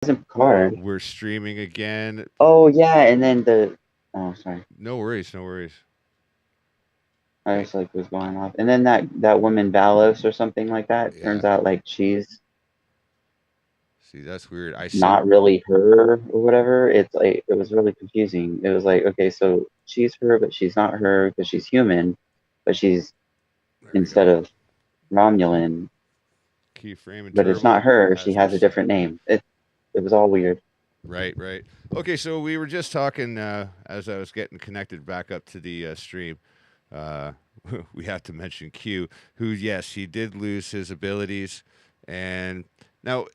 wasn't Picard. We're streaming again. Oh yeah, and then oh sorry, No worries, no worries. I Okay. was like was going off, and then that woman Valos or something like that. Yeah. Turns out like she's See, that's weird. I said, not really her or whatever. It's like it was really confusing. It was like, okay, so she's her, but she's not her because she's human, but she's there we instead go. of Romulan, Keyframe and but it's not turbo her. She as we're has a different name. It was all weird. right, right. Okay, so we were just talking as I was getting connected back up to the stream. Uh, we have to mention Q, who, yes, he did lose his abilities, and now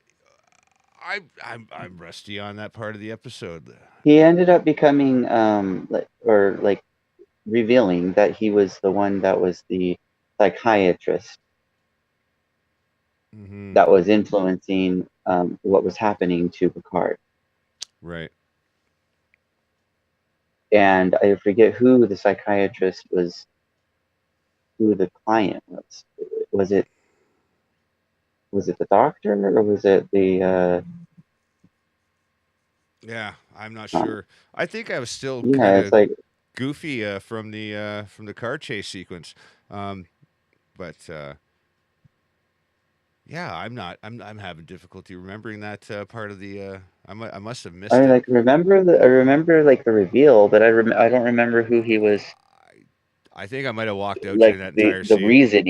I'm rusty on that part of the episode. He ended up becoming like revealing that he was the one that was the psychiatrist Mm-hmm. that was influencing what was happening to Picard. Right. And I forget who the psychiatrist was, who the client was. Was it was it the doctor or was it the Yeah, I'm not uh, sure. I think I was still kind yeah, it's of like goofy from the car chase sequence, um, but yeah, I'm not. I'm having difficulty remembering that part of the. I must have I missed mean, it. like I remember like the reveal, but I don't remember who he was. I think I might have walked out Like during that entire the scene. I,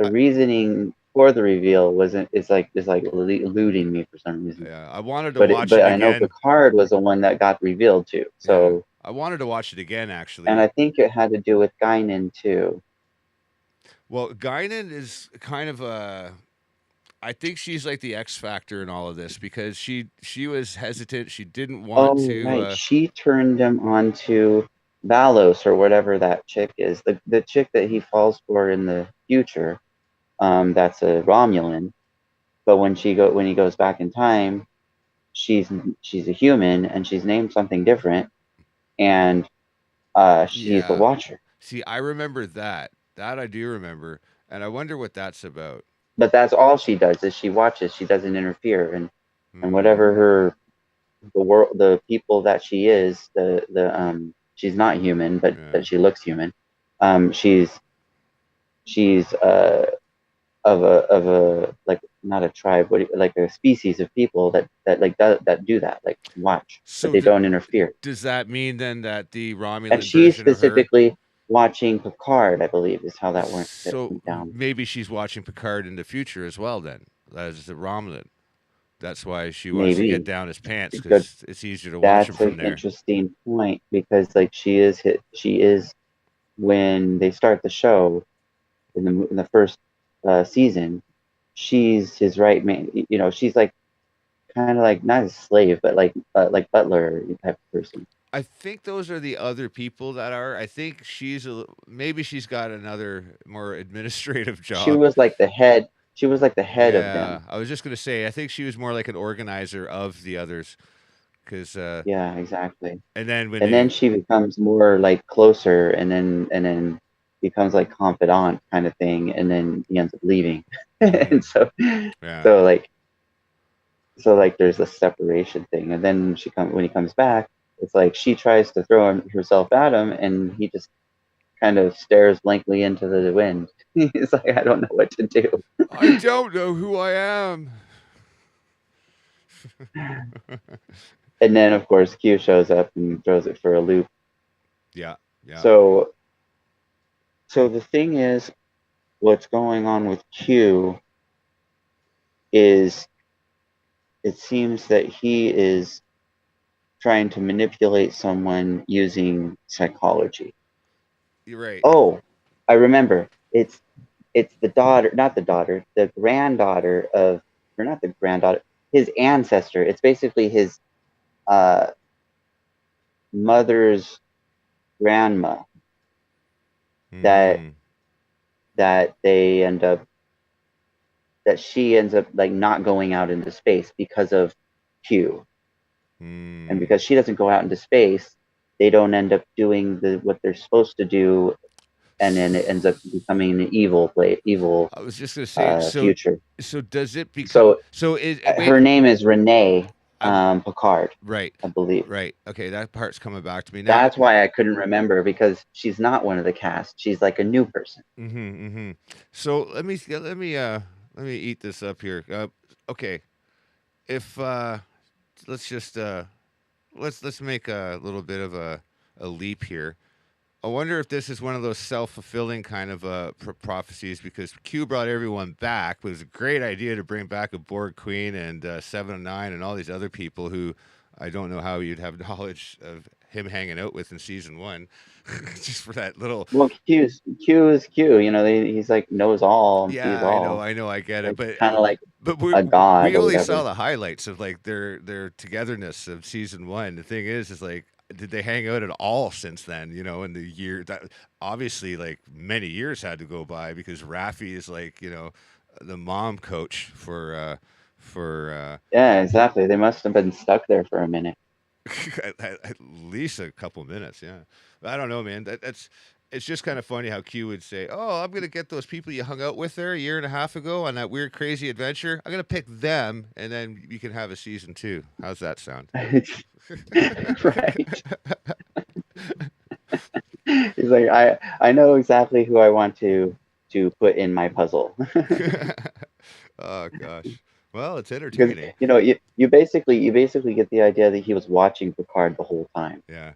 reasoning for the reveal wasn't is like eluding me for some reason. yeah, I wanted to But watch it but I know again. Picard was the one that got revealed too. Yeah, So I wanted to watch it again and actually. I think it had to do with Guinan too. Well, Guinan is kind of a. I think she's like the X factor in all of this because she was hesitant. She didn't want Oh to. right, she turned him on to Valos or whatever that chick is. The chick that he falls for in the future. That's a Romulan. But when he goes back in time, she's she's a human and she's named something different, and she's the Yeah. Watcher. See, I remember that. That I do remember, and I wonder what that's about. But that's all she does is she watches. She doesn't interfere, and Hmm. whatever her the world the people that she is the she's not human, Yeah. but she looks human. She's of a like not a tribe, like a species of people that do that, like watch, but So they don't interfere. does that mean then that the And Romulan she's version of her? specifically watching Picard, I believe, is how that So went down. maybe she's watching Picard in the future as well. Then as the Romulan. That's why she wants to get Maybe down his pants good. because it's easier to watch him That's from an there. interesting point because like she is when they start the show in the first season, she's his right man. You know, she's like kind of like not a slave, but like butler type of person. I think those are the other people that are. I think maybe she's got another more administrative She job. was like the head. She was like the head of Yeah, them. I was just gonna say. I think she was more like an organizer of the others, because Yeah, exactly. and then when And then they she becomes more like closer, and then becomes like confidant kind of thing, and then he ends up leaving. mm-hmm, And yeah. so like so there's a separation thing, and then when he comes back, it's like she tries to throw herself at him, and he just kind of stares blankly into the wind. He's like, I don't know what to do. I don't know who I am. And then of course Q shows up and throws it for a loop. Yeah, yeah. So so the thing is, what's going on with Q is it seems that he is trying to manipulate someone using psychology. You're right. Oh, I remember. It's the daughter, not the daughter, the granddaughter of, or not the granddaughter, his ancestor. It's basically his uh, mother's grandma that Mm, that they end up that she ends up like not going out into space because of Q. And mm. because she doesn't go out into space, they don't end up doing what they're supposed to do and then it ends up becoming an evil I was just gonna say, future. so does it become So so is wait her name is Renee I'm Picard, right. I believe. Right. Okay, that part's coming back to me now. That's why I couldn't remember, because she's not one of the cast. She's like a new person. Mm-hmm, mm-hmm. So let me eat this up here. Okay, if let's just let's make a little bit of a leap here. I wonder if this is one of those self-fulfilling kind of prophecies, because Q brought everyone back. It was a great idea to bring back a Borg Queen and 709 and all these other people who I don't know how you'd have knowledge of him hanging out with in season one, just for that little. Well, Q is Q. You know, he's like knows all and sees Yeah, all. I get it, Like kind of like but a god we or only whatever. saw the highlights of like their togetherness of season one. The thing is like, did they hang out at all since then? You know, in the year that obviously like many years had to go by, because Raffi is like, you know, the mom coach for Yeah, exactly. They must have been stuck there for a minute. at least a couple minutes. Yeah, I don't know, man. That's it's just kind of funny how Q would say, "Oh, I'm gonna get those people you hung out with there a year and a half ago on that weird, crazy adventure. I'm gonna pick them, and then you can have a season two. How's that sound?" Right. He's like, I know exactly who I want to put in my puzzle. Oh gosh. Well, it's Because entertaining. you basically get the idea that he was watching Picard the whole time. Yeah.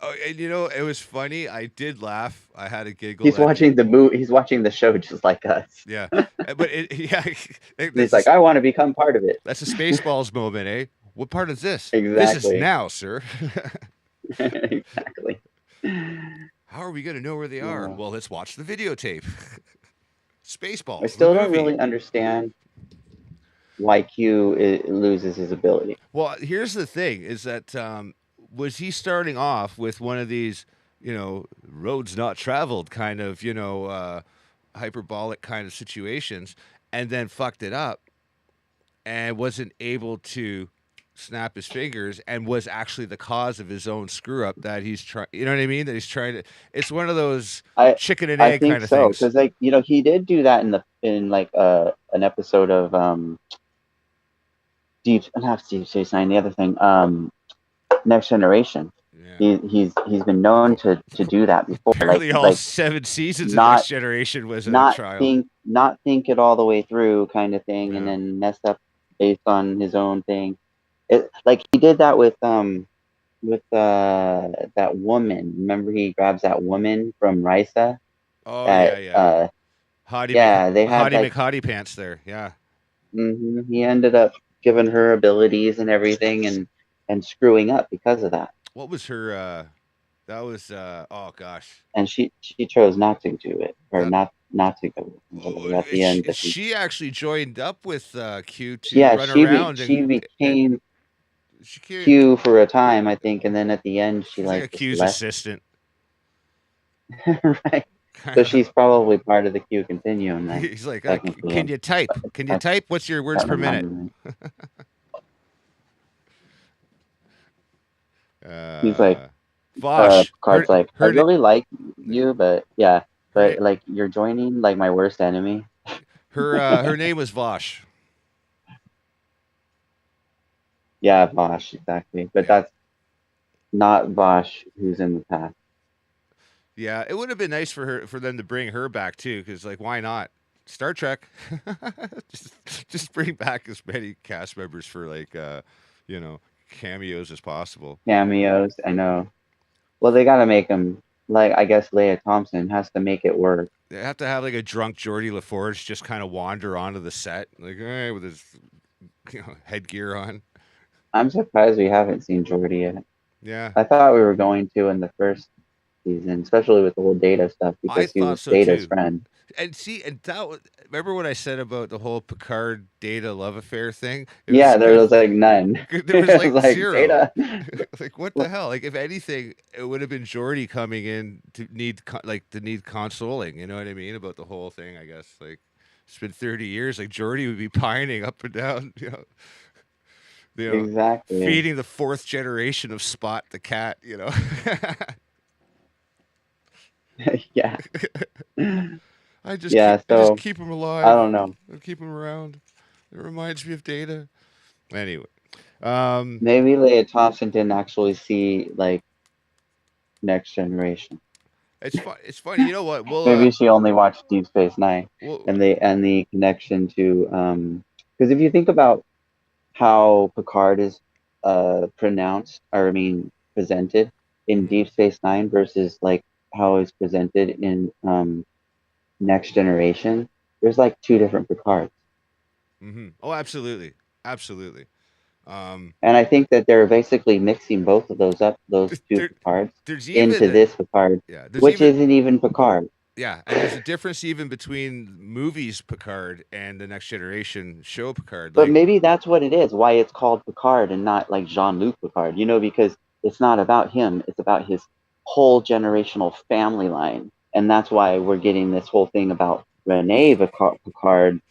Oh, and you know, it was funny. I did laugh. I had a giggle He's at the watching the movie. He's watching the show just like us. yeah, but yeah, And he's like, I want to become part of it. that's a Spaceballs moment, eh? What part is this? This is Exactly. now, sir. Exactly. How are we going to know where they are? Uh, Well, let's watch the videotape. I Spaceballs, the still don't movie. really understand why loses his ability. Well, here's the thing: is that was he starting off with one of these, you know, roads not traveled kind of, you know, hyperbolic kind of situations, and then fucked it up and wasn't able to snap his fingers and was actually the cause of his own screw up that he's trying, you know what I mean, that he's trying to, it's one of those I chicken and I egg think kind of so, things. because like he did do that in like an episode of Deep not Deep Space Nine, the other thing, Next Generation. Yeah. He's been known to do that before, Apparently all 7 seasons of Next not Generation was a trial. not think it all the way through kind of thing, and Yeah. then mess up based on his own thing. It, like he did that with that woman. Remember, he grabs that woman from Risa. Oh yeah, That yeah. yeah, they had Hottie like McHottie pants there. Yeah. he ended up giving her abilities and everything, and screwing up because of that. What was her that was oh gosh. And she chose not to do it, or That not to go at the end. But she actually joined up with Q to yeah, run around she and became she Q for a time, I think, and then at the end she she's like like a just Q's left. assistant. Right. So she's probably part of the Q continuum then, He's like, technically. can you type? Can you If type? What's your words I per minute? remember right. He's like, Uh, Vosh. Picard's like, I Na- really like yeah. you, but yeah, her but name like you're joining like my worst enemy. her name was Vosh. Yeah, Vosh, exactly. But Yeah. that's not Vosh who's in the past. Yeah, it would have been nice for them to bring her back too, because like, why not? Star Trek, just bring back as many cast members for like, you know, cameos as possible. Cameos, I know. Well, they gotta make him like, I guess Leia Thompson has to make it work. They have to have like a drunk Geordie LaForge just kind of wander onto the set, like, with his, you know, headgear on. I'm surprised we haven't seen Geordi yet. Yeah, I thought we were going to in the first season, especially with the whole Data stuff, I because he thought was so Data's too. friend. And see, and that was, remember what I said about the whole Picard Data love affair thing? It was Yeah, there kind was of, like none. there was It was like like zero. Data. Like what the hell? Like if anything, it would have been Jordy coming in to need to need consoling. You know what I mean about the whole thing? I guess like it's been 30 years. Like Jordy would be pining up and down. You know, Exactly. feeding the fourth generation of Spot the cat. You know. Yeah. I Yeah. just So keep him I alive. don't know. I keep him around. It reminds me of Data. Anyway, um, Maybe Leah Thompson didn't actually see like Next Generation. it's fun. It's funny. You know what? Maybe she only watched Deep Space Nine We'll and the connection to because if you think about how Picard is pronounced, or I mean presented in mhm, Deep Space Nine versus like how it's presented in Next Generation, there's like two different Picards. oh, absolutely, absolutely. Um, And I think that they're basically mixing both of those up, those two there, Picards, there's into even this Picard, yeah, there's which even isn't even Picard. yeah, and there's a difference even between movies Picard and the Next Generation show Picard. But Like, maybe that's what it is, why it's called Picard and not like Jean-Luc Picard, because it's not about him, it's about his whole generational family line. And that's why we're getting this whole thing about Rene Picard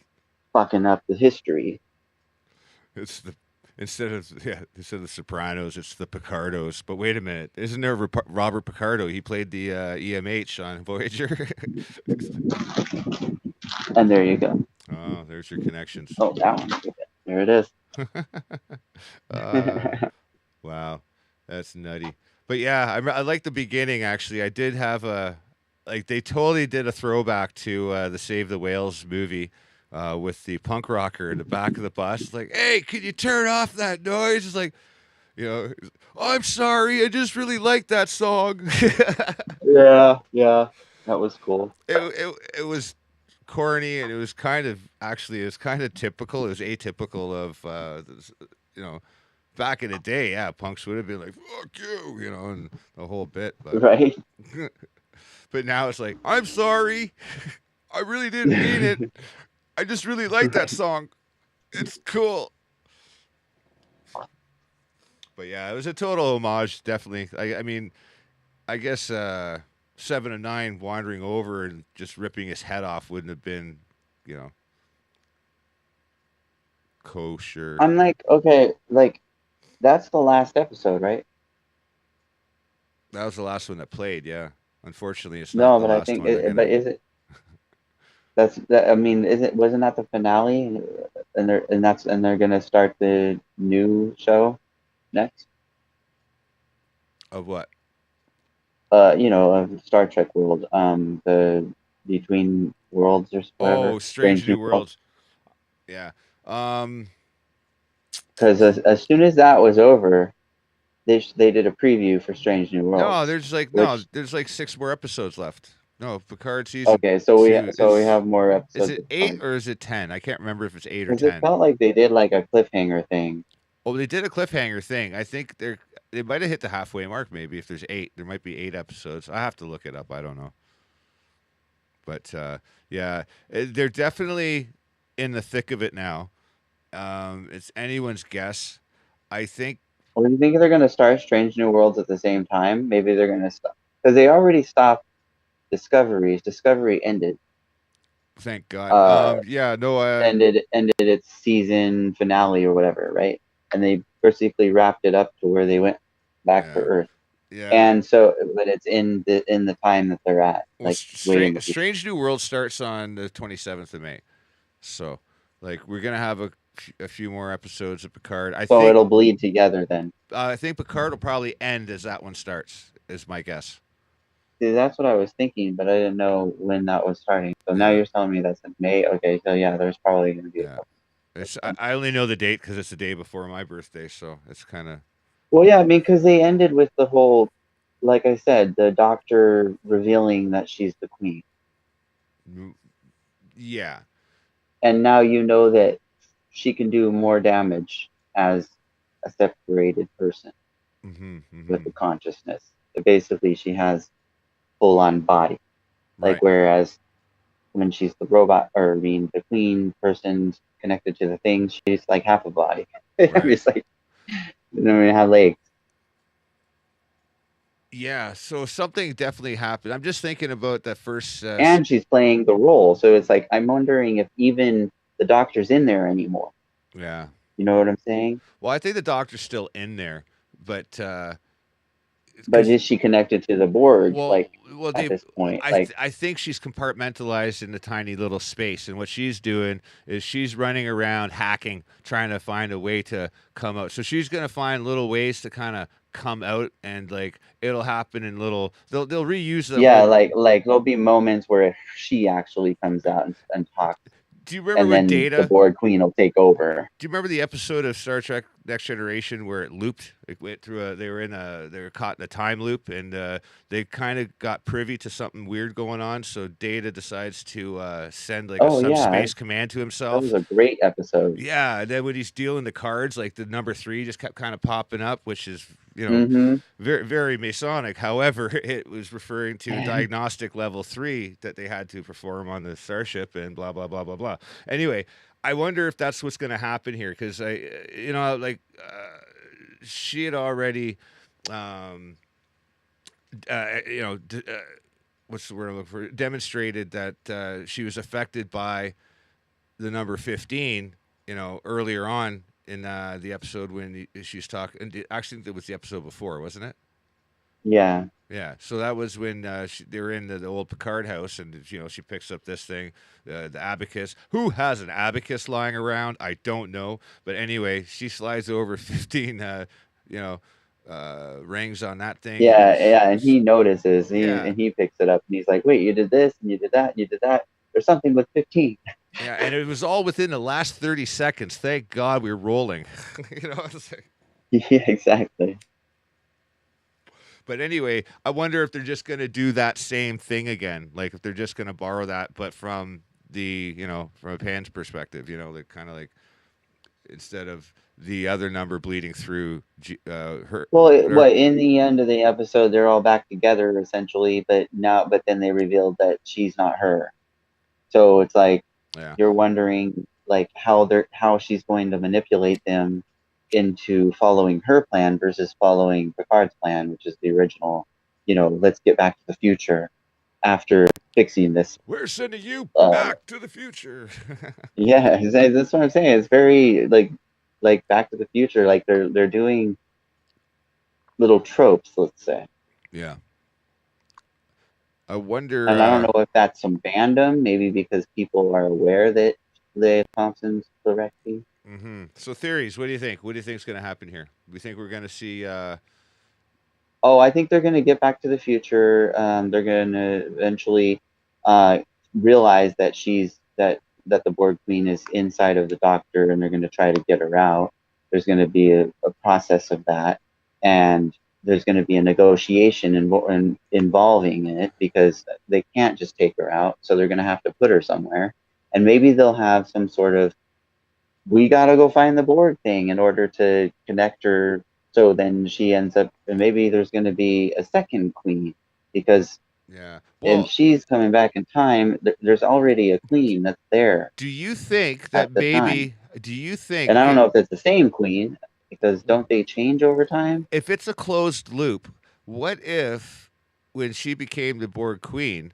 fucking up the history. it's the instead of the Sopranos, it's the Picardos. But wait a minute, isn't there Robert Picardo? He played the EMH on Voyager. And there you go. Oh, there's your connections. Oh, that one. There it is. uh, wow, that's nutty. But yeah, I like the beginning. Actually, I did have a like they totally did a throwback to the Save the Whales movie. With the punk rocker in the back of the bus, it's like, "Hey, can you turn off that noise?" It's like, I'm sorry, I just really like that song. Yeah, yeah. That was cool. It was corny and it was kind of it was kind of typical. It was atypical of you know back in the day. Yeah, punks would have been like "fuck you," and the whole bit. But Right? but now it's like, I'm sorry, I really didn't mean it. I just really like that Right. song. It's cool. But yeah, it was a total homage. Definitely. I mean, I guess 7 of 9 wandering over and just ripping his head off wouldn't have been, you know, kosher. I'm like, okay, like that's the last episode, right? That was the last one that played. Yeah, unfortunately, it's not No, the but I last think one they're but gonna. is it that's that I mean, is it wasn't that the finale and they're gonna start the new show next? Of what? Of Star Trek World, the Between Worlds or Oh, whatever, Strange Strange New New Worlds. Worlds. Yeah. Um. Because as soon as that was over, they did a preview for Strange New No, Worlds, which there's like 6 more episodes left. No, Picard season okay, so we two so we have more is episodes it of 8 fun or is it 10? I can't remember if it's 8 or because it 10. felt like they did like a cliffhanger thing. Oh, they did a cliffhanger thing. I think they might have hit the halfway mark. Maybe if there's 8, there might be 8 episodes. I have to look it up. I don't know, but yeah, they're definitely in the thick of it now. It's anyone's guess. I think. Or do you think they're gonna start Strange New Worlds at the same time? Maybe they're gonna stop because they already stopped Discoveries. Discovery ended. Thank God. Uh, Yeah. No. ended its season finale or whatever, right? And they basically wrapped it up to where they went back to Yeah. Earth. Yeah. And so, but it's in the time that they're at, Well, like way in the future. Strange New World starts on the 27th of May. So, like, we're gonna have a few more episodes of Picard. So it'll bleed together then. I think Picard will probably end as that one starts. Is my guess. See, that's what I was thinking, but I didn't know when that was starting. So now Yeah. you're telling me that's in May. Okay, so yeah, there's probably going to be a Yeah. couple. I only know the date because it's the day before my birthday, so it's kind of Well, yeah, I mean, because they ended with the whole, like I said, the doctor revealing that she's the queen, yeah. and now you know that she can do more damage as a separated person with Hmm. the consciousness. But basically, she has full on body. Like Right. whereas when she's the robot, or I mean, the queen person connected to the thing, she's like half a body. Right. It's like you don't even have legs, Yeah. So something definitely happened. I'm just thinking about that first. and she's playing the role. So it's like I'm wondering if even the doctor's in there anymore. Yeah. You know what I'm saying? Well, I think the doctor's still in there, but But because is she connected to the Borg, well, like, well, at they, this point? Like, I think she's compartmentalized in a tiny little space, and what she's doing is she's running around hacking, trying to find a way to come out. So she's gonna find little ways to kind of come out, and like it'll happen in little. They'll reuse the yeah, whole. like there'll be moments where she actually comes out and talks, Do you remember and when then the Data? Borg Queen will take over. Do you remember the episode of Star Trek Next Generation where it looped? It went through a. They were caught in a time loop, and they kind of got privy to something weird going on. So Data decides to send like a Oh yeah, subspace command to that was himself. a great episode. Yeah, and then when he's dealing the cards, like the number three just kept kind of popping up, which is Mm-hmm. very very Masonic. However, it was referring to diagnostic level 3 that they had to perform on the starship, and blah blah blah blah blah. Anyway, I wonder if that's what's going to happen here because she had already, um, what's the word I'm looking for? Demonstrated that she was affected by the number 15, earlier on in the episode when she's talking. Actually, it was the episode before, wasn't it? Yeah. Yeah. So that was when they were in the old Picard house, and she picks up this thing, the abacus. Who has an abacus lying around? I don't know, but anyway, she slides over 15, rings on that thing, and Yeah, yeah, and he notices, yeah, and he picks it up, and he's like, "Wait, you did this, and you did that, and you did that. There's something with 15." yeah, and it was all within the last 30 seconds. Thank God we were rolling. It's like, Yeah, exactly. but anyway, I wonder if they're just going to do that same thing again. Like if they're just going to borrow that, but from from a Pan's perspective, like kind of like instead of the other number bleeding through her, Well, her. what in the end of the episode, they're all back together essentially, but then they revealed that she's not her. So it's like Yeah. you're wondering like how she's going to manipulate them into following her plan versus following Picard's plan, which is the original, let's get back to the future after fixing this. We're sending you Uh, back to the future. yeah, that's what I'm saying. It's very like Back to the Future. Like they're doing little tropes, let's say. Yeah. I wonder. And I don't know if that's some fandom, maybe because people are aware that Leia Thompson's correcting. So theories. What do you think? What do you think is going to happen here? We think we're going to see. Oh, I think they're going to get Back to the Future. They're going to eventually uh, realize that that the Borg Queen is inside of the Doctor, and they're going to try to get her out. There's going to be a process of that, and there's going to be a negotiation involving it because they can't just take her out, so they're going to have to put her somewhere, and maybe they'll have some sort of we got to go find the Borg thing in order to connect her. So then she ends up, and maybe there's going to be a second queen because Yeah. if Well, she's coming back in time, there's already a queen that's there do you think at that the time. maybe? Do you think? And I don't Okay. know if it's the same queen because don't they change over time? If it's a closed loop, what if when she became the Borg Queen,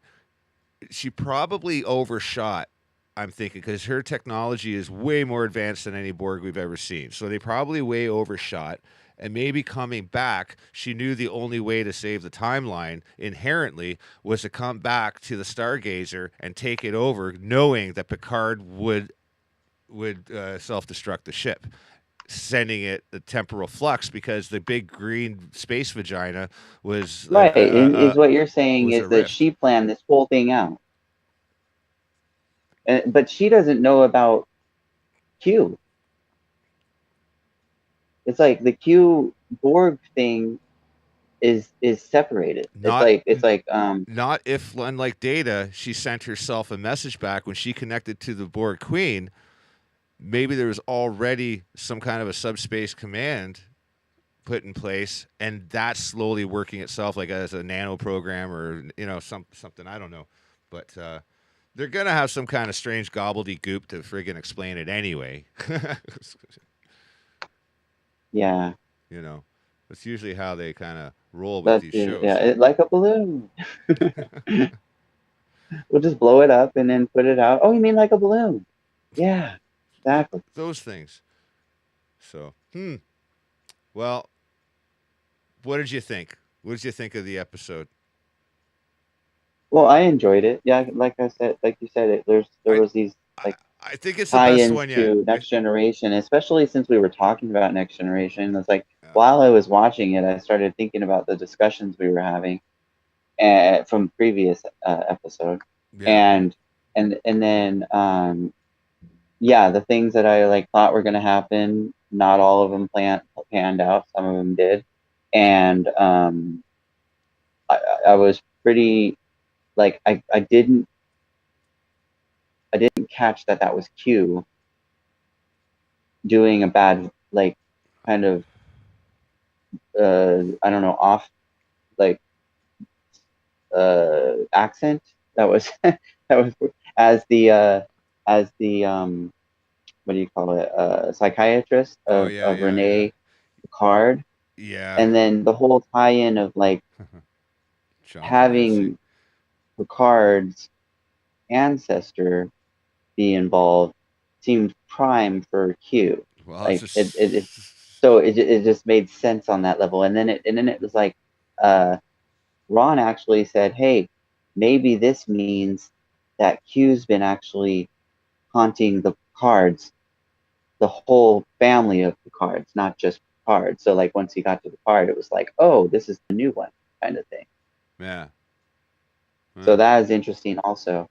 she probably overshot? I'm thinking because her technology is way more advanced than any Borg we've ever seen. So they probably way overshot. And maybe coming back, she knew the only way to save the timeline inherently was to come back to the Stargazer and take it over, knowing that Picard would self destruct the ship, sending it the temporal flux because the big green space vagina was Right. Is what you're saying was a is that rift. she planned this whole thing out. But she doesn't know about Q. It's like the Q Borg thing is separated. Not It's like not if, unlike Data, she sent herself a message back when she connected to the Borg Queen. Maybe there was already some kind of a subspace command put in place, and that's slowly working itself like as a nano program or something. I don't know, but they're gonna have some kind of strange gobbledygook to friggin' explain it anyway. yeah. you know, that's usually how they kind of roll with That's these yeah, shows. like a balloon. We'll just blow it up and then put it out. Oh, you mean like a balloon? Yeah, exactly. Those things. So, well, what did you think? What did you think of the episode? Well, I enjoyed it. Yeah, like I said, like you said, there I was these I, like I think it's the best tie-ins one yet. to Next Generation, especially since we were talking about Next Generation. It's like Yeah. while I was watching it, I started thinking about the discussions we were having from previous episode, Yeah. and then yeah, the things that I like thought were going to happen, not all of them panned out. Some of them did, and I was pretty like I didn't catch that that was Q doing a bad like kind of I don't know off like accent that was that was as the what do you call it psychiatrist Oh yeah, of yeah, yeah. Renee Picard, Yeah. and then the whole tie-in of like John Krasinski. having Picard's ancestor be involved seemed prime for Q. Well, it's Like it just so it just made sense on that level, and then it was like uh, Ron actually said, "Hey, maybe this means that Q's been actually haunting the cards, the whole family of the cards, not just Picard." So like once he got to the card, it was like, "Oh, this is the new one," kind of thing. yeah. So Huh. that is interesting, also.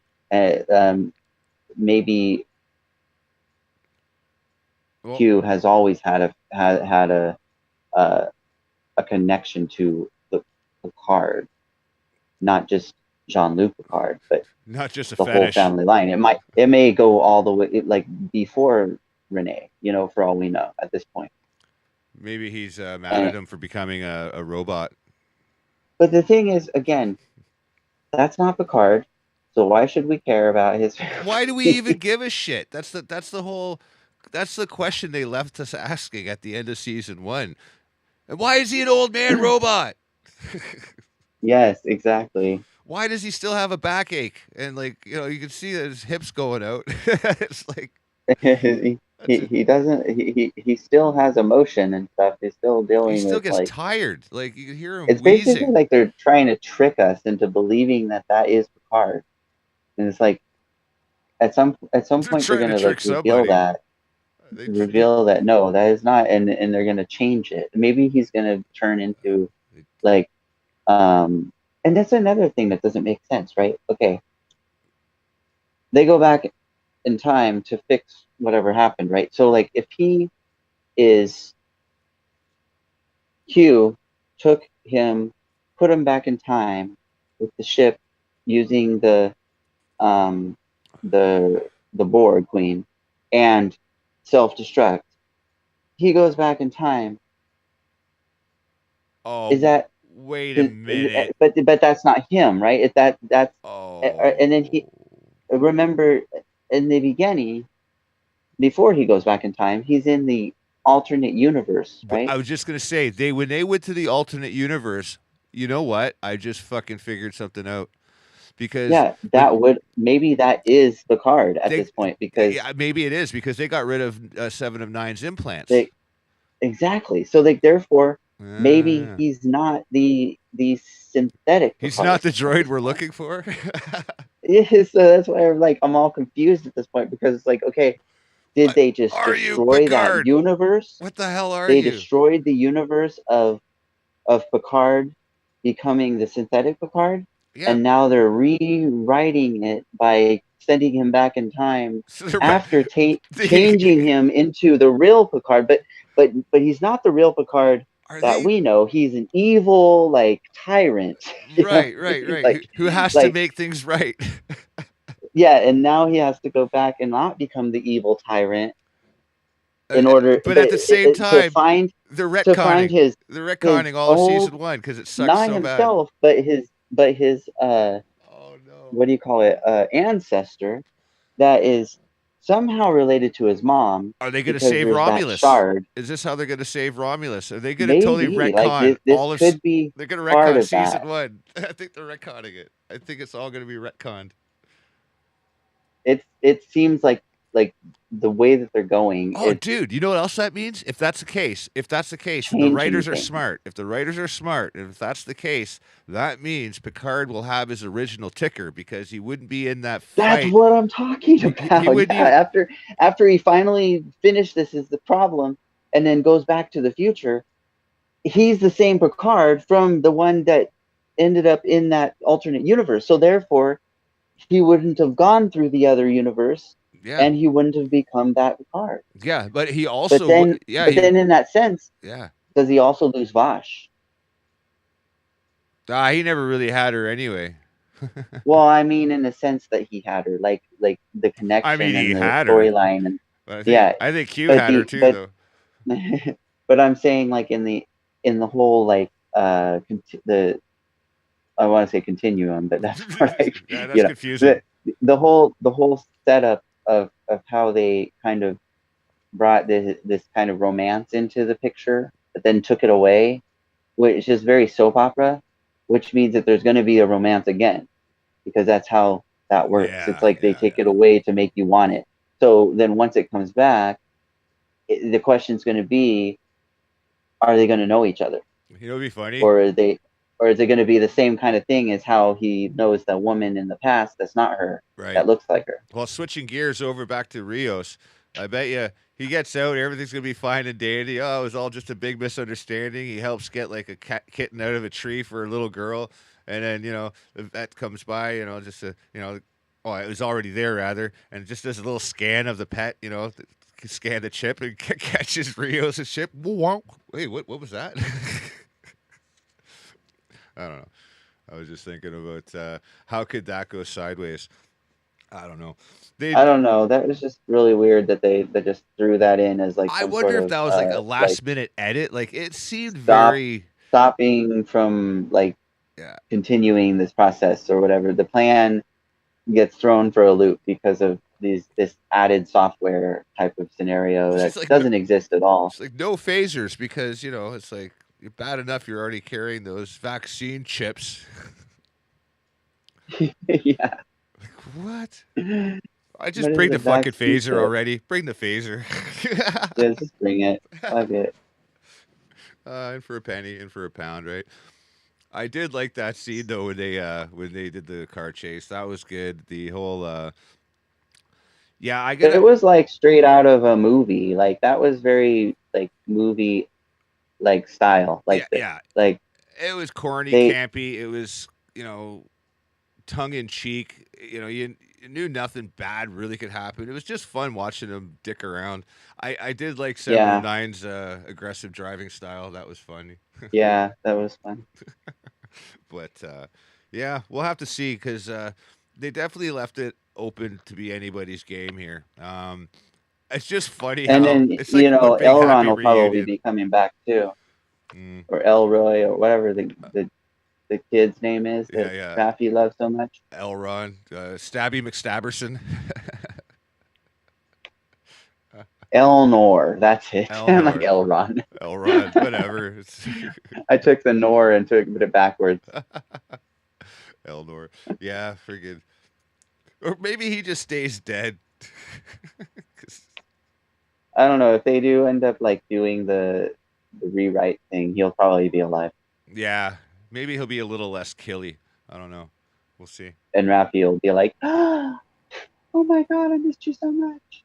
Maybe Well, Q has always had uh, a connection to the card, not just Jean Luc Picard, but not just a the whole fetish. family line. It may go all the way like before Renee, for all we know at this point. Maybe he's mad And at him for becoming a robot. but the thing is, again, that's not Picard. So why should we care about his Why do we family? even give a shit? That's the whole that's the question they left us asking at the end of season 1. And why is he an old man robot? Yes, exactly. Why does he still have a backache? And like, you can see that his hips going out. It's like he, that's it. he doesn't he still has emotion and stuff. He's still He dealing still with gets like tired. Like you can hear him it's basically wheezing. like they're trying to trick us into believing that that is Picard. And it's like at some They're point they're trying to gonna like trick somebody. They reveal that no, that is not, and they're gonna change it. Maybe he's gonna turn into like and that's another thing that doesn't make sense, right? Okay, they go back in time to fix whatever happened, right? So like if he is Q took him, put him back in time with the ship using um the Borg queen and self destruct. He goes back in time. Is Oh, that wait a minute. but that's not him, right? It, that's and then he Oh. remember in the beginning before he goes back in time, he's in the alternate universe, But right? I was just gonna say they when they went to the alternate universe, you know what? I just fucking figured something out because Yeah, when that would maybe that is the card at they, this point because yeah, maybe it is because they got rid of Seven of Nine's implants. they exactly. So like therefore maybe Uh, he's not the synthetic he's not Picard the at droid this we're point. looking for. Yeah, so that's why I'm all confused at this point because it's like, okay, did What they just are you, destroy that Picard? universe? What the hell are They you? destroyed the universe of Picard becoming the synthetic Picard, Yeah. and now they're rewriting it by sending him back in time So they're after changing they, him into the real Picard. But he's not the real Picard are that they we know. He's an evil like tyrant. You know right, what I right, mean? right. Who has to Like make things right? yeah, and now he has to go back and not become the evil tyrant Uh, in order, but at the same time, they're to find retconning. They're his retconning all of old, season 1 because it sucks not so bad. himself, but his Oh no. what do you call it ancestor that is somehow related to his mom Are they going to because save there's that Romulus? shard. Is this how they're going to save Romulus? Are they going to totally Maybe like retcon this all of? could be They're going to part retcon of season that. 1. I think they're retconning it. I think it's all going to be retconned. It seems like the way that they're going, Oh, it's dude, you know what else that means? If that's the case, and the changing writers are things. smart, and if that's the case, that means Picard will have his original ticker because he wouldn't be in that That's fight. what I'm talking He about. wouldn't Yeah, even. after he finally finished this is the problem, and then goes back to the future. He's the same Picard from the one that ended up in that alternate universe. So therefore, he wouldn't have gone through the other universe, Yeah, and he wouldn't have become that Picard. yeah, but he But also would. then, Yeah, but he. then in that sense, Yeah. does he also lose Vash? He never really had her anyway. Well, I mean, in the sense that he had her, like the I mean, connection he and the had her, storyline, and but yeah. I think Q But had her the too, but though. but I'm saying like in the whole like the I want to say continuum, but that's more like Yeah, that's you know confusing. the the whole setup of how they kind of brought this kind of romance into the picture, but then took it away, which is very soap opera, which means that there's going to be a romance again because that's how that works. It's Yeah, like they yeah, take it away to make you want it. So then once it comes back, the question is going to be, are they going to know each other? yeah. You know, what'd be funny, Or are they or is it going to be the same kind of thing as how he knows the woman in the past that's not her, right? that looks like her? Well, switching gears over back to Rios, I bet you he gets out, everything's gonna be fine and dandy. Oh, it was all just a big misunderstanding. He helps get like a kitten out of a tree for a little girl, and then the vet comes by, just to oh, it was already there rather, and just does a little scan of the pet, scan the chip and catches Rios' chip. Wait, what was that? I don't know. I was just thinking about how could that go sideways. I don't know. They I don't know. That was just really weird that they just threw that in as like I some wonder sort if of that was like a like last minute edit. Like it seemed stop very stopping from like yeah. continuing this process or whatever. The plan gets thrown for a loop because of this added software type of scenario It's that just like doesn't exist at all. no phasers because it's like you're bad enough you're already carrying those vaccine chips. Yeah. What? I just What is bring the the fucking vaccine phaser chip? already. Bring the phaser. Yeah, just bring it. Fuck it. In for a penny, in for a pound, right? I did like that scene though when they did the car chase. That was good. The whole yeah, I It gotta was like straight out of a movie. Like that was very like movie like style. yeah, Like the yeah. like It was corny, they campy. It was, tongue in cheek. You knew nothing bad really could happen. It was just fun watching them dick around. I did like yeah, 709's aggressive driving style. That was funny. yeah, that was fun. But yeah, we'll have to see because they definitely left it open to be anybody's game here. It's just funny And how then it's like one big Elron happy will probably reunion. be coming back too, Mm, or Elroy or whatever the kid's name is yeah, that yeah. Raffi loves so much. Elron, Stabby McStabberson, Elnor, that's it. I'm like Elnor, Elron. Elrond, whatever. It's I took the Nor and took it backwards. Elnor. Yeah, friggin'. Or maybe he just stays dead. 'Cause- I don't know if they do end up like doing the rewrite thing. He'll probably be alive, yeah, maybe he'll be a little less killy. I don't know. We'll see. and Raffi will be like, "Oh my god, I missed you so much,"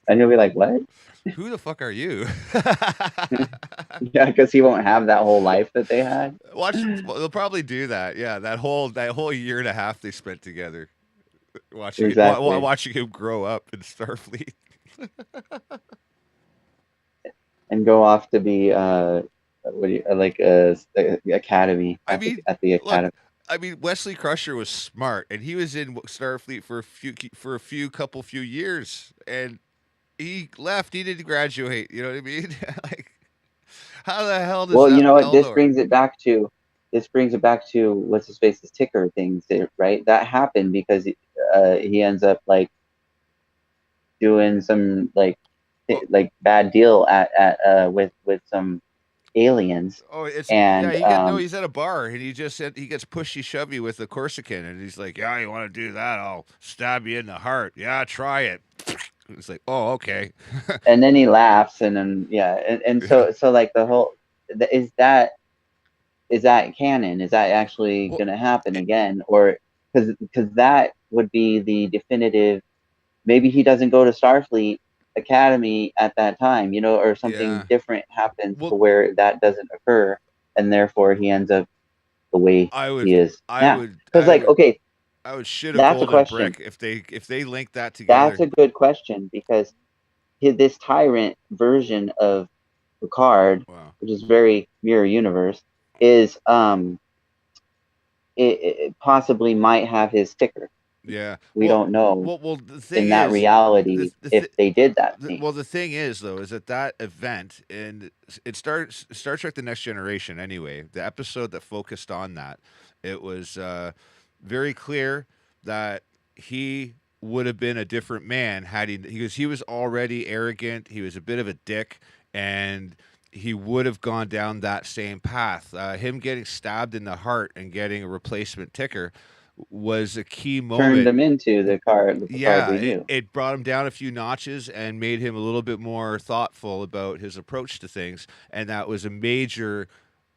and he'll be like, "What?" Who the fuck are you? Yeah, because he won't have that whole life that they had. Watch. Well, they'll probably do that. Yeah, that whole year and a half they spent together, Exactly, watching him grow up in Starfleet. and go off to be what do you like academy I mean, at the look. academy. I mean, Wesley Crusher was smart, and he was in Starfleet for a few years, and he left. He didn't graduate. You know what I mean? Like, how the hell does Well, you that know what? Eldor? This brings it back to what's his face's ticker things, right? That happened because he ends up like doing some Oh, like bad deal at with some aliens, oh, it's yeah. and He get no. He's at a bar, and he just said he gets pushy shovey with the Corsican, and he's like, "Yeah, you want to do that? I'll stab you in the heart. Yeah, try it." It's like, oh, okay. And then he laughs, and then yeah, and Yeah. so like the whole is that canon? Is that actually Well, going to happen it, again? Or because that would be the definitive. Maybe he doesn't go to Starfleet Academy at that time, or something yeah. different happens to Well, where that doesn't occur, and therefore he ends up the way I would, he is I now. would, Because I like, would, okay, I would shit a that's a golden question. brick if they link that That's together. a good question because this tyrant version of Picard, Wow. which is very mirror universe, is it possibly might have his ticker. Yeah. We don't know Well. The thing in that is, reality if they did that thing. well, the thing is though, is that event, and it starts Star Trek: The Next Generation. Anyway, the episode that focused on that, it was very clear that he would have been a different man had he was already arrogant. He was a bit of a dick, and he would have gone down that same path. Him getting stabbed in the heart and getting a replacement ticker was a key Turned moment. them into the Picard Yeah, we knew. it brought him down a few notches and made him a little bit more thoughtful about his approach to things. And that was a major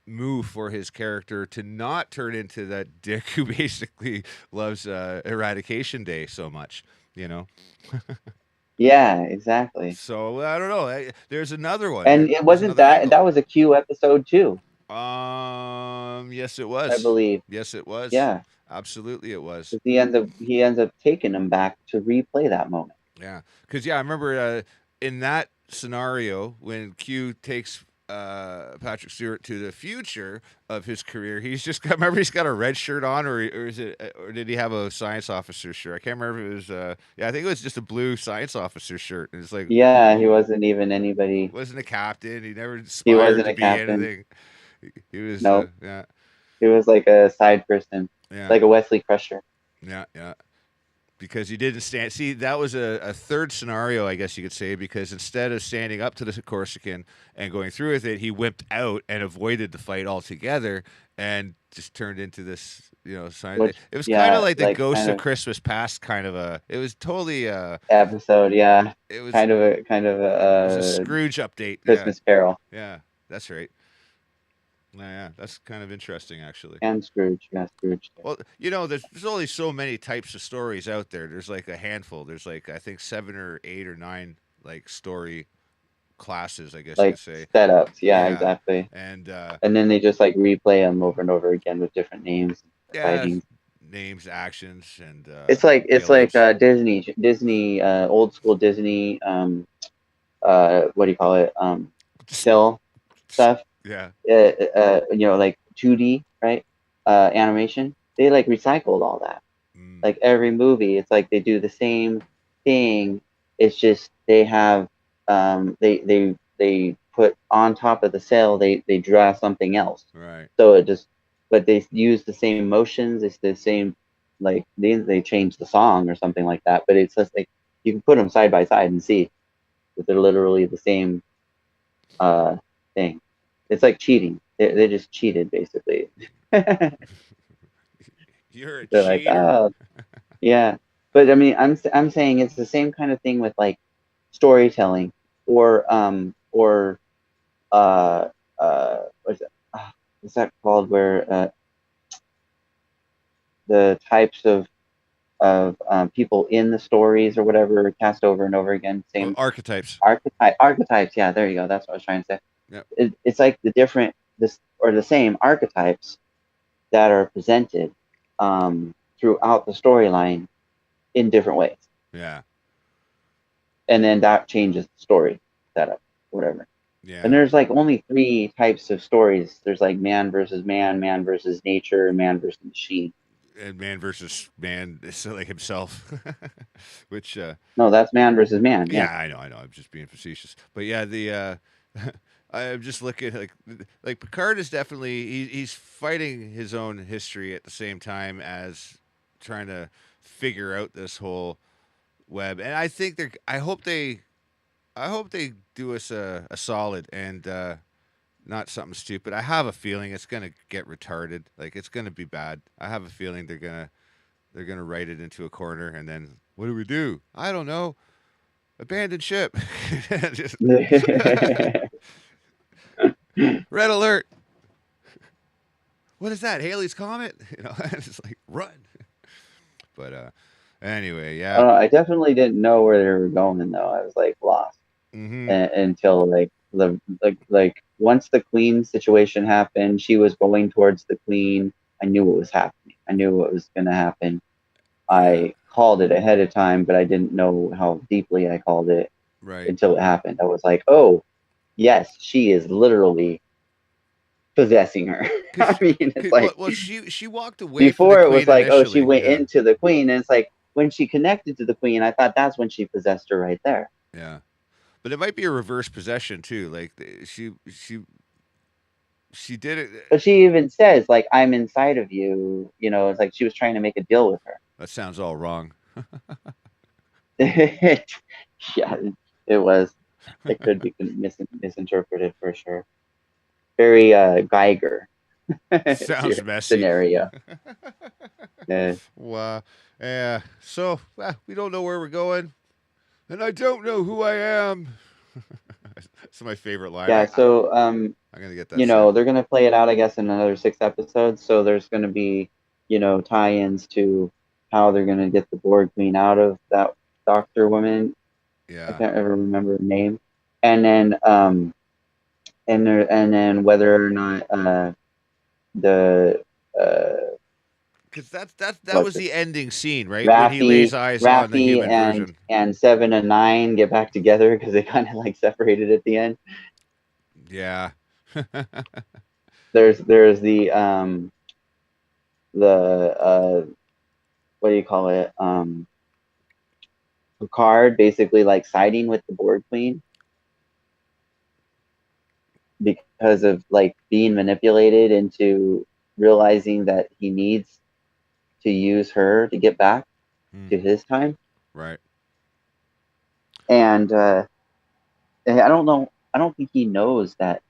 move for his character to not turn into that dick who basically loves Eradication Day so much, you know? Yeah, exactly. So I don't know. There's another one. And it There's wasn't another that angle. that was a Q episode too, Yes, it I was. believe. Yes, it was. Yeah, Absolutely, it was. because he ends up taking them back to replay that moment. Yeah, because I remember in that scenario when Q takes Patrick Stewart to the future of his career, he's just got. Remember, he's got a red shirt on, or is it, or did he have a science officer shirt? I can't remember if it was. Yeah, I think it was just a blue science officer shirt. And it's like, Yeah, he well, wasn't even anybody. wasn't a captain. He never He aspired wasn't to a be captain. anything. He was. Nope. Yeah, He was like a side person, yeah, like a Wesley Crusher. yeah. Because he didn't stand. See, that was a third scenario, I guess you could say, because instead of standing up to the Corsican and going through with it, he wimped out and avoided the fight altogether and just turned into this, sign. Which, It was kind of yeah, like the like Ghost kind of of Christmas Past kind of a. It was totally. episode. Yeah, It was. kind of It was a a Scrooge update. Yeah, Christmas Carol yeah, that's right. Yeah, that's kind of interesting, actually. and Scrooge. Yeah, Scrooge. Well, there's only so many types of stories out there. There's like a handful. There's like I think 7 or 8 or 9 like story classes, I guess you Like could say. setups. Yeah, Yeah, exactly. and And then they just like replay them over and over again with different names, yeah, sightings. names, actions, and It's like aliens. Disney old school Disney what do you call it still stuff, Yeah, like 2D, right? Animation. They like recycled all that. mm, Like every movie, it's like they do the same thing. It's just they have they put on top of the sail, they draw something else. right. So it just, but they use the same motions. It's the same, like they change the song or something like that. But it's just like you can put them side by side and see that they're literally the same uh thing. It's like cheating. They just cheated basically. They're You're a like, cheater. oh yeah, but I mean, I'm saying it's the same kind of thing with like storytelling or what's that? What's that called? Where the types of people in the stories or whatever are cast over and over again. Oh, Same archetypes. archetypes. Yeah, there you go. That's what I was trying to say. Yep. It's like the different this or the same archetypes that are presented throughout the storyline in different ways, Yeah, and then that changes the story setup, whatever. And yeah. there's like only three types of stories. There's like man versus man, man versus nature, and man versus machine. And man versus man, it's like himself, which No, that's man versus man. Yeah. yeah, I know. I'm just being facetious, but yeah, the I'm just looking like Picard is definitely he's fighting his own history at the same time as trying to figure out this whole web, and I think they're. I hope they do us a solid and not something stupid. I have a feeling it's gonna get retarded. Like it's gonna be bad. I have a feeling they're gonna write it into a corner, and then what do we do? I don't know. abandoned ship. Just red alert. What is that? Haley's comet? You know, it's just like run. But anyway, yeah. I definitely didn't know where they were going though. I was like lost Mm-hmm. until like the once the queen situation happened, she was going towards the queen. I knew what was happening. I knew what was going to happen. Yeah. I called it ahead of time, but I didn't know how deeply I called it Right. until it happened. I was like, oh, yes, she is literally possessing her. I Cause, mean, it's well, like she walked away from the before it was queen like, oh, she initially. went Yeah. into the queen, and it's like when she connected to the queen, I thought that's when she possessed her right there. Yeah. But it might be a reverse possession too. Like she did it. But she even says, like, I'm inside of you. You know, it's like she was trying to make a deal with her. That sounds all wrong. Yeah, it was. It could be misinterpreted for sure. Very Geiger Sounds messy. scenario. Uh, Wow. Yeah. So we don't know where we're going, and I don't know who I am. That's my favorite line. yeah, so I'm gonna get that you set. know, they're gonna play it out, I guess, in another 6 episodes. So there's gonna be, you know, tie-ins to how they're gonna get the Borg Queen out of that doctor woman. I Yeah. can't ever remember her name. And then and then whether or not the Because that was what's it the ending scene, right? When he lays Raffi eyes on the Raffi human version. and 7 and 9 get back together because they kind of like separated at the end. Yeah. There's the what do you call it, Picard basically like siding with the Borg Queen because of like being manipulated into realizing that he needs to use her to get back Hmm. to his time. Right. And I don't know. I don't think he knows that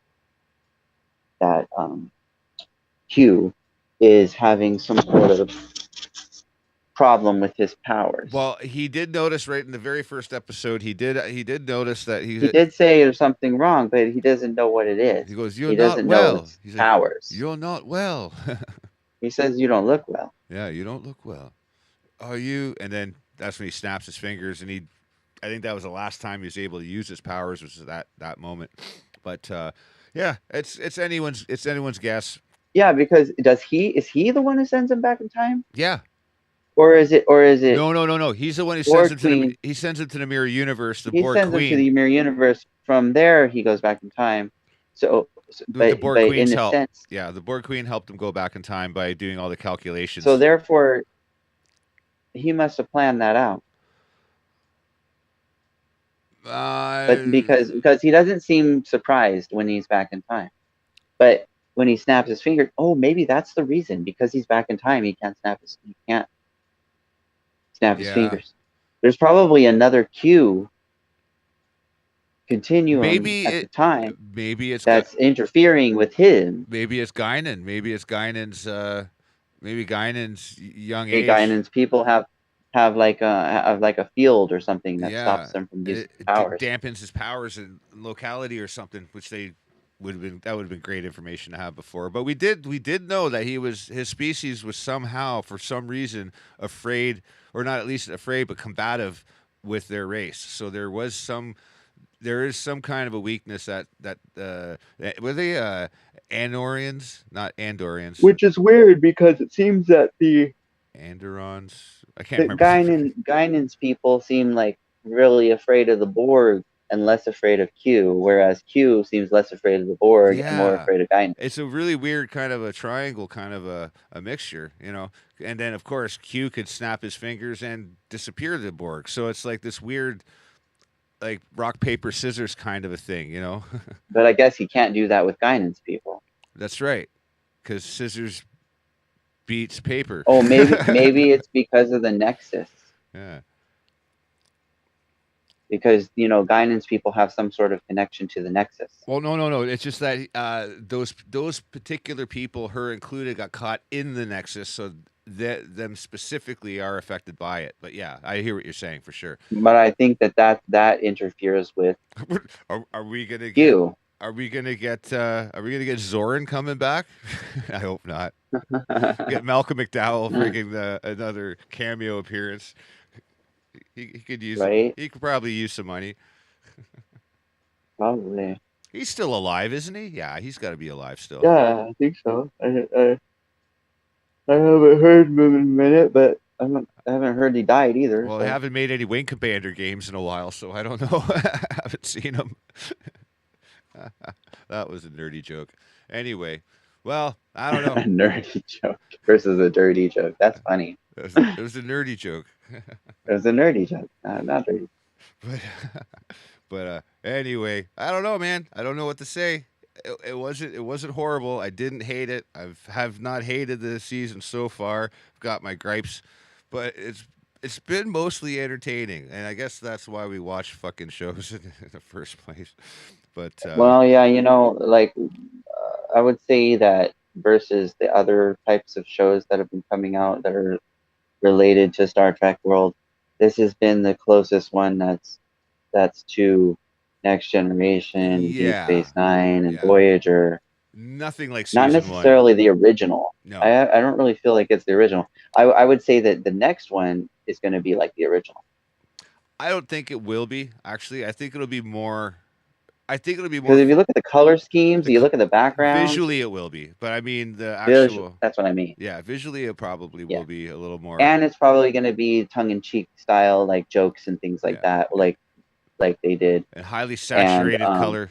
Q is having some sort of problem with his powers. Well, he did notice right in the very first episode. He did notice that He did say there's something wrong, but he doesn't know what it is. he goes, "You're He not doesn't know well." it's He's like, powers. "You're not well." He says you don't look well. Yeah, you don't look well. Are you? And then that's when he snaps his fingers, and he. I think that was the last time he was able to use his powers, was that moment. But yeah, it's anyone's guess. Yeah, because is he the one who sends him back in time, Yeah. or is it No, no, no, no. He's the one who sends Borg him to the. Queen? He sends him to the mirror universe. The He Borg sends him to Queen. the mirror universe. From there, he goes back in time. The Borg But Queen's in a help. sense, Yeah, the Borg Queen helped him go back in time by doing all the so calculations. therefore, he must have planned that out. But Uh, because he doesn't seem surprised when he's back in time. But when he snaps his fingers, oh, maybe that's the reason. Because he's back in time, he can't snap his yeah. fingers. There's probably another Q continuum Maybe at the it. time Maybe it's got. that's interfering with him. Maybe it's Guinan. Maybe it's Guinan's. Maybe Guinan's young Hey, age. guidance people have like a field or something that Yeah, stops them from using it powers. dampens his powers in locality or something, which they would have been. That would have been great information to have before. But we did know that his species was somehow, for some reason, afraid, or not at least afraid, but combative with their race. So there is some kind of a weakness that were they Andorians, not Andorians, Which is weird because it seems that Andorons. I can't the remember. Guinan's people seem like really afraid of the Borg and less afraid of Q, whereas Q seems less afraid of the Borg and more Yeah. afraid of Guinan. It's a really weird kind of a triangle, kind of a mixture, you know. And then, of course, Q could snap his fingers and disappear the Borg. So it's like this weird, like rock, paper, scissors kind of a thing, you know. But I guess he can't do that with Guinan's people. That's right. Because scissors beats paper. Oh, maybe it's because of the Nexus. Yeah. Because Guinan's people have some sort of connection to the Nexus. Well, no, no, no. It's just that those particular people, her included, got caught in the Nexus, so them specifically are affected by it. But yeah, I hear what you're saying for sure. But I think that interferes with Are we gonna get? you. Are we gonna get? Are we gonna get Zoran coming back? I hope not. Get Malcolm McDowell freaking another cameo appearance. He could use it. Right? He could probably use some money. Probably. He's still alive, isn't he? Yeah, he's got to be alive still. Yeah, I think so. I haven't heard him in a minute, but I haven't heard he died either. Well, they So haven't made any Wing Commander games in a while, so I don't know. I haven't seen them. That was a nerdy joke. Anyway, well, I don't a know. nerdy joke versus a dirty joke. That's funny. It was a nerdy joke. It was a nerdy joke, not dirty. But, anyway, I don't know, man. I don't know what to say. It wasn't horrible. I didn't hate it. Have not hated the season so far. I've got my gripes, but it's been mostly entertaining, and I guess that's why we watch fucking shows in the first place. But Well, yeah, like I would say that versus the other types of shows that have been coming out that are related to Star Trek world, this has been the closest one that's to Next Generation, Deep yeah, Space Nine, and yeah, Voyager. nothing like Not season one. necessarily the original. No, I don't really feel like it's the original. I would say that the next one is going to be like the original. I don't think it will be. Actually, I think it'll be more. I think it'll be more. Because if you look at the color schemes, The you look at the backgrounds, visually it will be, but I mean the actual. that's what I mean. Yeah, visually it probably Yeah. will be a little more. And it's probably going to be tongue-in-cheek style, like jokes and things like Yeah, that, like they did. and highly saturated color.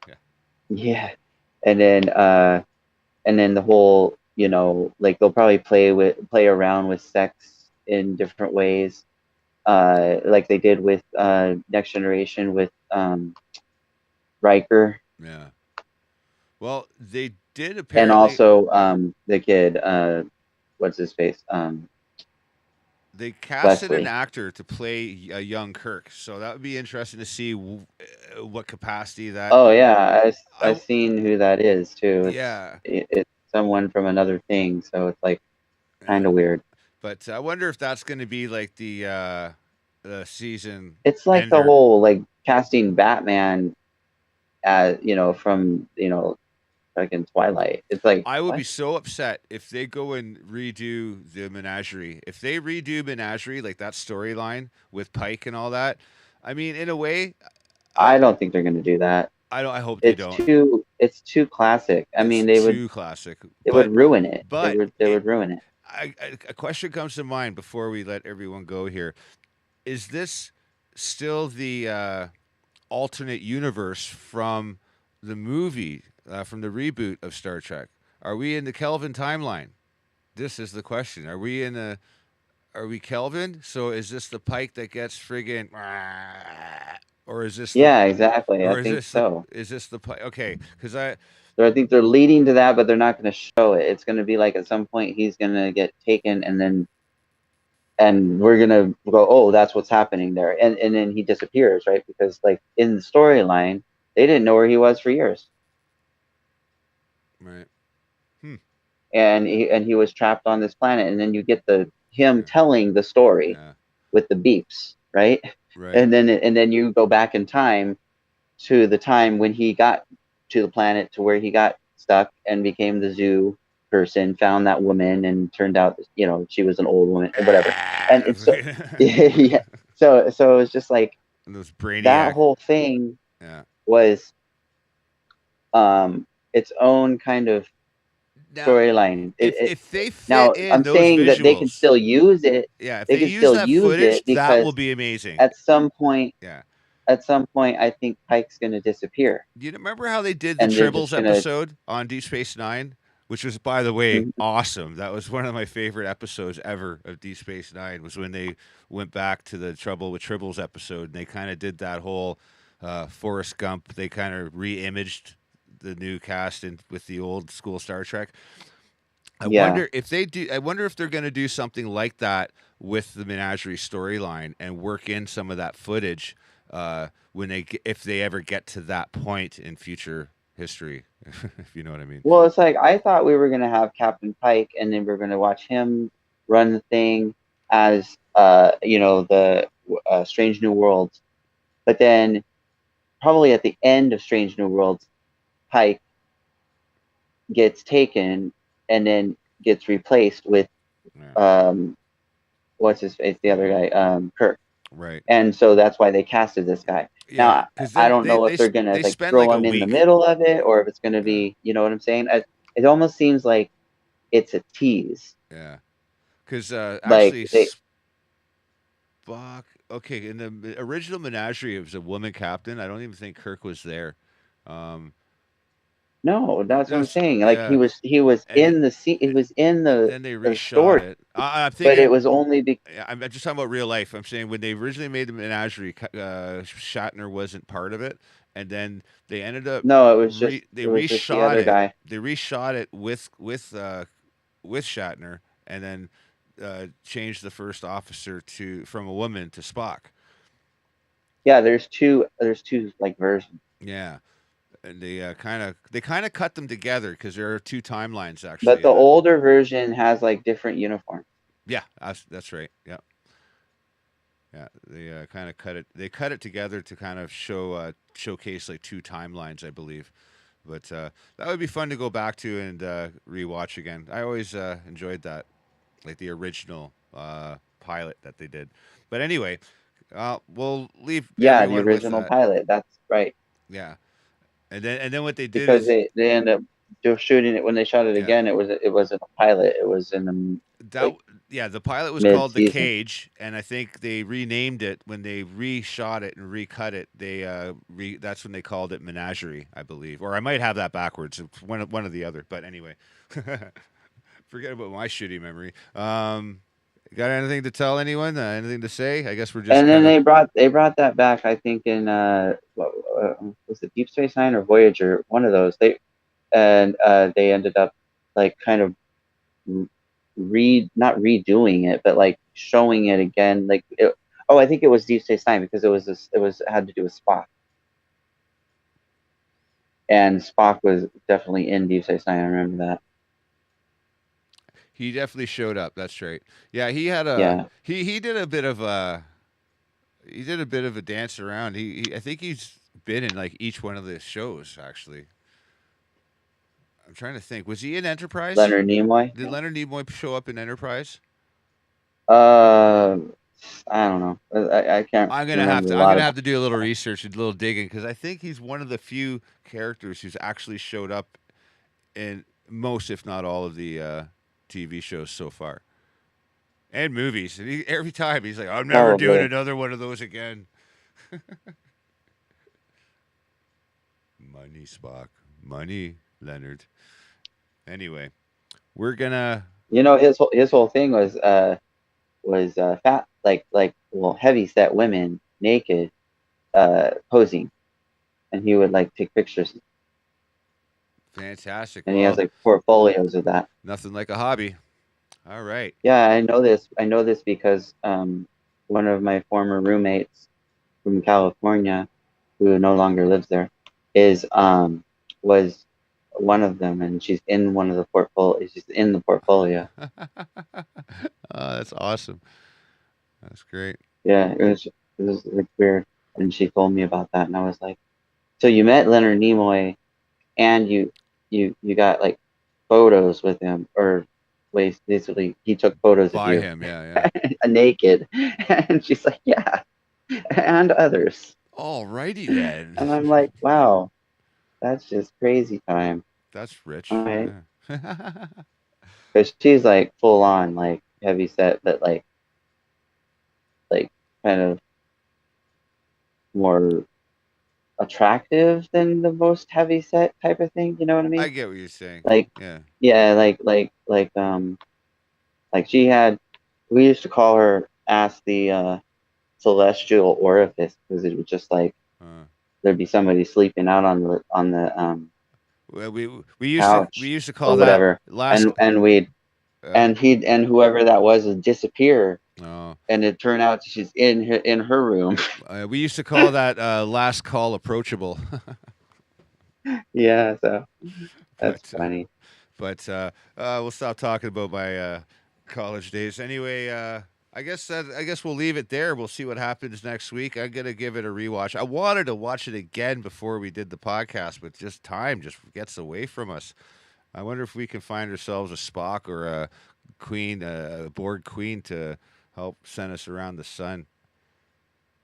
Yeah. Yeah, and then the whole, like they'll probably play around with sex in different ways, like they did with Next Generation with Riker. Yeah. Well, they did apparently. And also the kid, what's his face? They casted Wesley. an actor to play a young Kirk, so that would be interesting to see what capacity that. Oh yeah, I've seen who that is too. Yeah. It's someone from another thing, so it's like kind of weird. But I wonder if that's going to be like the season. It's like the whole like casting Batman, as from fucking Twilight. It's like I would what? be so upset if they go and redo the Menagerie. If they redo Menagerie, like that storyline with Pike and all that, I mean, in a way, I don't think they're going to do that. I hope they don't. It's too classic. I mean, they would. Too classic. It would ruin it. But they would ruin it. A question comes to mind before we let everyone go here. Is this still the alternate universe from the movie, from the reboot of Star Trek? Are we in the Kelvin timeline? This is the question. Are we Kelvin? So is this the Pike that gets friggin', or is this? Yeah, exactly. I think so. Is this the Pike? Okay, because So I think they're leading to that, but they're not going to show it. It's going to be like at some point he's going to get taken, and we're going to go, oh, that's what's happening there, and then he disappears, right? Because like in the storyline, they didn't know where he was for years. Right. And he was trapped on this planet, and then you get him telling the story with the beeps, right? Right. And then you go back in time to the time when he got to the planet to where he got stuck and became the zoo person, found that woman, and turned out she was an old woman or whatever. And it's yeah. So it's just like those brainiac. That whole thing was its own kind of storyline. If they fit now, in I'm those saying visuals, that they can still use it. Yeah, if they can use still that use footage, it because that will be amazing. At some point, yeah. At some point, I think Pike's going to disappear. Do you remember how they did the Tribbles episode on Deep Space Nine? Which was, by the way, awesome. That was one of my favorite episodes ever of Deep Space Nine, was when they went back to the Trouble with Tribbles episode, and they kind of did that whole Forrest Gump. They kind of re-imaged the new cast with the old school Star Trek. I wonder if they do. I wonder if they're going to do something like that with the Menagerie storyline and work in some of that footage if they ever get to that point in future history, if you know what I mean. Well, it's like I thought we were going to have Captain Pike, and then we're going to watch him run the thing as the Strange New Worlds, but then probably at the end of Strange New Worlds, Pike gets taken and then gets replaced with Yeah. what's his face, the other guy, Kirk. Right. And so that's why they casted this guy. Yeah, Now because I then don't know if they're gonna they like spend like throw a him in the week. middle of it, or if it's gonna Yeah. be, you know what I'm saying? It almost seems like it's a tease. Yeah. Because Like actually, they Spock. Okay, in the original Menagerie, it was a woman captain. I don't even think Kirk was there. Um, No, that's what I'm that's saying. Like yeah, he was and in the he was in then they the reshot story, it. I'm but it thinking. was only because I'm just talking about real life. I'm saying when they originally made the Menagerie, Shatner wasn't part of it, and then they ended up no, it was just the reshot other it. guy. They reshot it with Shatner, and then changed the first officer to from a woman to Spock. Yeah, there's two like versions. Yeah, and they kind of cut them together because there are two timelines But actually the in it. older version has like different uniforms. Yeah, that's right. Yeah, yeah. They kind of cut it. They cut it together to kind of showcase like two timelines, I believe. But that would be fun to go back to and rewatch again. I always enjoyed that, like the original pilot that they did. But anyway, we'll leave Yeah, the everyone with original that. pilot. That's right. Yeah, and then what they did Because is they end up just shooting it when they shot it yeah, again. It wasn't a pilot. It was in the that like yeah, the pilot was mid called The season. Cage, and I think they renamed it when they reshot it and recut it. That's when they called it Menagerie, I believe, or I might have that backwards. It's one or the other. But anyway, forget about my shitty memory. Got anything to tell anyone? Anything to say? I guess we're just And then kind of they brought that back. I think in was it Deep Space Nine or Voyager? One of those. They ended up like kind of not redoing it, but like showing it again. Oh, I think it was Deep Space Nine because it had to do with Spock, and Spock was definitely in Deep Space Nine. I remember that. he definitely showed up. That's right. Yeah, he had a Yeah, he did a bit of a he did a bit of a dance around. I think he's been in like each one of the shows actually. I'm trying to think. Was he in Enterprise? Leonard Nimoy. Did Leonard Nimoy show up in Enterprise? Uh, I don't know. I can't remember a I'm lot gonna of. have to do a little research, a little digging, because I think he's one of the few characters who's actually showed up in most, if not all, of the TV shows so far and movies. And every time he's like, "I'm never doing Probably. another one of those again." Money, Spock. Money, Leonard. Anyway, we're gonna. His whole thing was fat well heavy set women naked posing, and he would like take pictures, Fantastic. and he has Well, like portfolios of that. nothing like a hobby. All right. Yeah, I know this because one of my former roommates from California, who no longer lives there, is was one of them, and she's in one of the portfolio. She's in the portfolio. That's awesome. That's great. Yeah, it was like weird, and she told me about that, and I was like, so you met Leonard Nimoy, and you got like photos with him, or basically he took photos of By you him, yeah, yeah. naked, and she's like, yeah, and others, Alrighty then. and I'm like, wow, that's just crazy time. That's All rich. right, Yeah. because she's like full on like heavy set, but like kind of more attractive than the most heavy set type of thing. You know what I I mean? get what you're saying. Like, Yeah. yeah, like she had. We used to call her ask the celestial orifice because it was just like Uh, there'd be somebody sleeping out on the well, we couch used to or call that whatever, last. Uh, and whoever that was would disappear, oh, and it turned out she's in her room. we used to call that last call approachable. Yeah, so that's but funny. we'll stop talking about my college days. Anyway, I guess we'll leave it there. We'll see what happens next week. I'm gonna give it a rewatch. I wanted to watch it again before we did the podcast, but just time just gets away from us. I wonder if we can find ourselves a Spock or a Queen, a Borg Queen to help send us around the sun.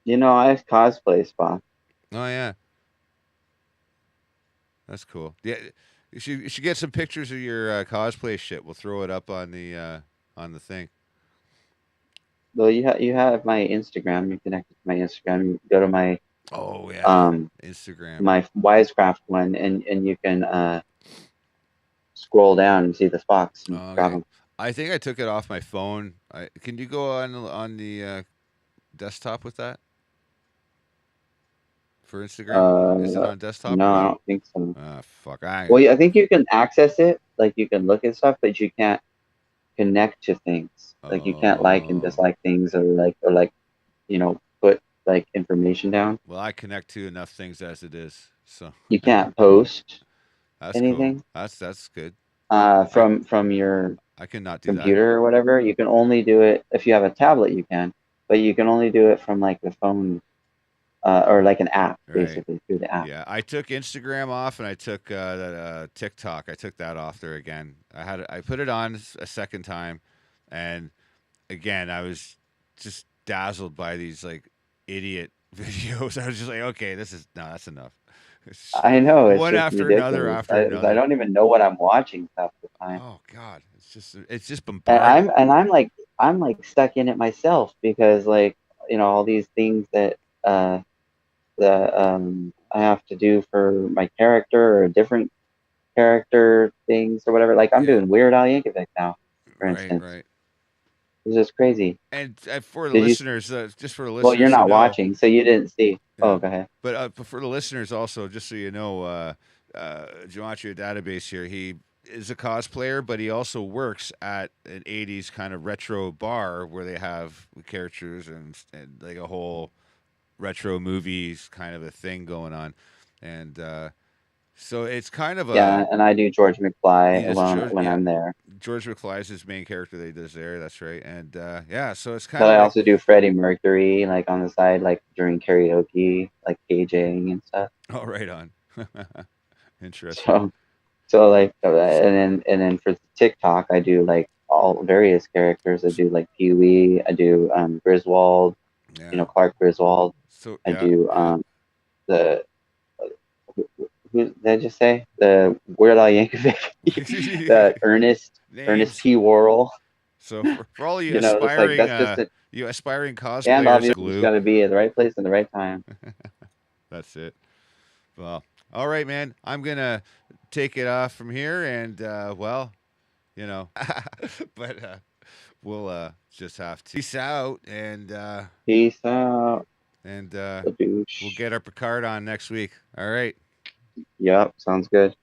I cosplay Spock. Oh yeah, that's cool. Yeah, you should get some pictures of your cosplay shit. We'll throw it up on the thing. Well, you have my Instagram. You connected to my Instagram. You go to my Oh yeah, um Instagram. my Wisecraft one, and you can scroll down and see the Spocks and Oh, grab okay. them. I think I took it off my phone. Can you go on the desktop with that for Instagram? Is it Uh, on desktop or no, I what? don't think so. Ah, fuck. I Well, yeah, I think you can access it, like you can look at stuff, but you can't connect to things. Like you can't like and oh dislike things, or put like information down. well, I connect to enough things as it is, so You can't post that's cool. anything That's good. I from your I cannot do that. computer or whatever. You can only do it if you have a tablet. You can, but you can only do it from like the phone or like an app, Right. basically through the app. Yeah, I took Instagram off and I took that TikTok. I took that off there again. I put it on a second time, and again I was just dazzled by these like idiot videos. I was just like, okay, this is no, that's enough. It's I know it's one just after another ridiculous. after I another. don't even know what I'm watching half the time. Oh God, it's just and bombarded. I'm like stuck in it myself because like all these things that I have to do for my character or different character things or whatever. Like I'm Yeah, doing Weird Al Yankovic now, for right, instance. right. It's just crazy. And for the Did you? listeners, just for the Well, you're listeners to not know, watching, so you didn't see. yeah. Oh, go ahead. But for the listeners also, just so you know, Gematria Database here, he is a cosplayer, but he also works at an 80s kind of retro bar where they have characters and like a whole retro movies kind of a thing going on. And so it's kind of Yeah, a, and I do George he McFly does alone George, when yeah, I'm there. George McFly is his main character that he does there. That's right. And yeah, so it's kind But of I like, also do Freddie Mercury, like on the side, like during karaoke, like KJing and stuff. oh, right on. Interesting. So, and then for TikTok, I do like all various characters. I do like Pee Wee. I do Griswold. Yeah. Clark Griswold. So I yeah, do yeah. the who did I just say the Weird Al Yankovic, the Ernest Names. P. Worrell. So for all It's like that's just it. you aspiring And cosplayers, obviously, you just glue. got to be at the right place in the right time. That's it. Well, all right, man. I'm gonna take it off from here, and well, you know, but we'll just have to peace out, Peace out, and the we'll douche. get our Picard on next week. All right. Yep, sounds good.